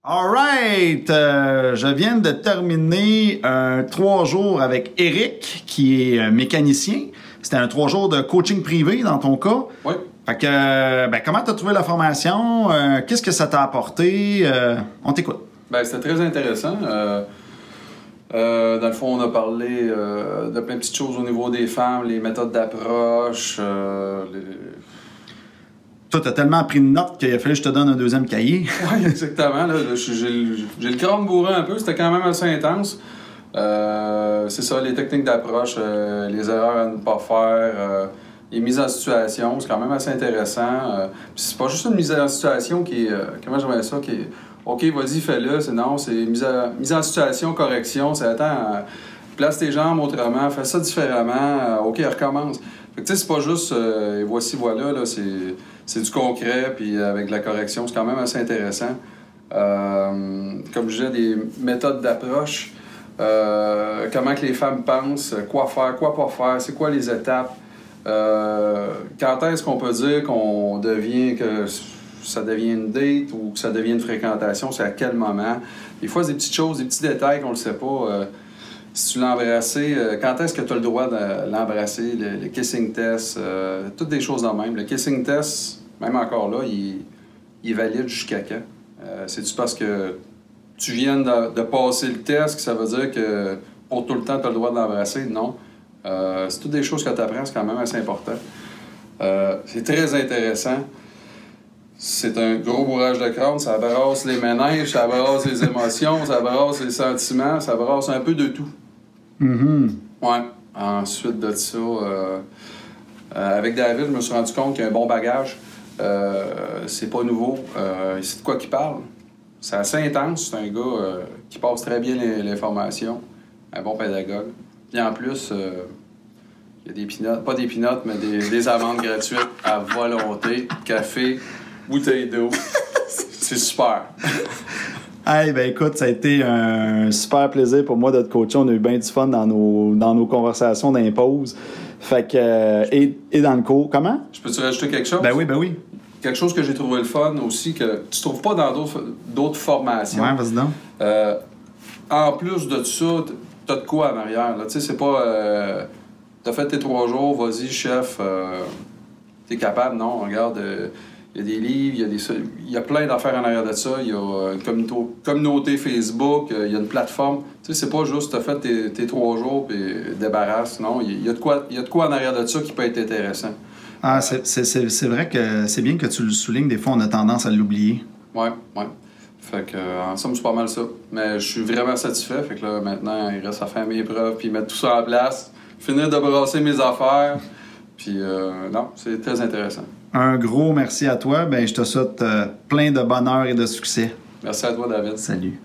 Alright, je viens de terminer un 3 jours avec Eric, qui est mécanicien. C'était un 3 jours de coaching privé dans ton cas. Oui. Fait que, comment tu as trouvé la formation? Qu'est-ce que ça t'a apporté? On t'écoute. C'était très intéressant. Dans le fond, on a parlé de plein de petites choses au niveau des femmes, les méthodes d'approche. Toi, t'as tellement pris de notes qu'il a fallu que je te donne un deuxième cahier. Oui, exactement. J'ai le crâne bourré un peu. C'était quand même assez intense. C'est ça, les techniques d'approche, les erreurs à ne pas faire, les mises en situation, c'est quand même assez intéressant. Puis c'est pas juste une mise en situation qui est... comment j'aimerais ça? Qui est, OK, vas-y, fais-le. C'est mise en situation, correction. C'est attends, place tes jambes autrement, fais ça différemment. OK, recommence. Fait que tu sais, c'est pas juste voici, voilà, là, c'est du concret, puis avec de la correction, c'est quand même assez intéressant. Comme je disais, des méthodes d'approche, comment que les femmes pensent, quoi faire, quoi pas faire, c'est quoi les étapes, quand est-ce qu'on peut dire que ça devient une date ou que ça devient une fréquentation, c'est à quel moment. Des fois, c'est des petites choses, des petits détails qu'on ne le sait pas. Si tu l'as embrassé, quand est-ce que tu as le droit de l'embrasser, le kissing test, toutes des choses en même. Le kissing test, même encore là, il est valide jusqu'à quand? C'est-tu parce que tu viens de passer le test que ça veut dire que pour tout le temps, tu as le droit de l'embrasser? Non. C'est toutes des choses que tu apprends, c'est quand même assez important. C'est très intéressant. C'est un gros bourrage de crâne, ça brasse les méninges, ça brasse les émotions, ça brasse les sentiments, ça brasse un peu de tout. Mm-hmm. Ouais. Ensuite de ça, avec David, je me suis rendu compte qu'il y a un bon bagage. C'est pas nouveau. Il sait de quoi qu'il parle. C'est assez intense. C'est un gars qui passe très bien l'information. Un bon pédagogue. Puis en plus, il y a des pinottes, pas des pinottes, mais des amendes gratuites à volonté. Café, bouteille d'eau. C'est super. Hey, écoute, ça a été un super plaisir pour moi de te coacher. On a eu bien du fun dans nos conversations d'impose. Fait que, et dans le cours, comment? Je peux-tu rajouter quelque chose? Ben oui. Quelque chose que j'ai trouvé le fun aussi, que tu trouves pas dans d'autres formations. Ouais, vas-y donc. En plus de ça, t'as de quoi en arrière. Tu sais, c'est pas... t'as fait tes 3 jours, vas-y, chef, t'es capable. Non, regarde... il y a des livres, il y a plein d'affaires en arrière de ça. Il y a une communauté Facebook, il y a une plateforme. Tu sais, c'est pas juste t'as fait tes 3 jours et débarrasse. Non, il y a de quoi en arrière de ça qui peut être intéressant. Ah, c'est vrai que c'est bien que tu le soulignes. Des fois, on a tendance à l'oublier. Ouais. Fait que, en somme, c'est pas mal ça. Mais je suis vraiment satisfait. Fait que là, maintenant, il reste à faire mes preuves puis mettre tout ça en place. Finir de brasser mes affaires. Puis, non, c'est très intéressant. Un gros merci à toi. Je te souhaite plein de bonheur et de succès. Merci à toi, David. Salut.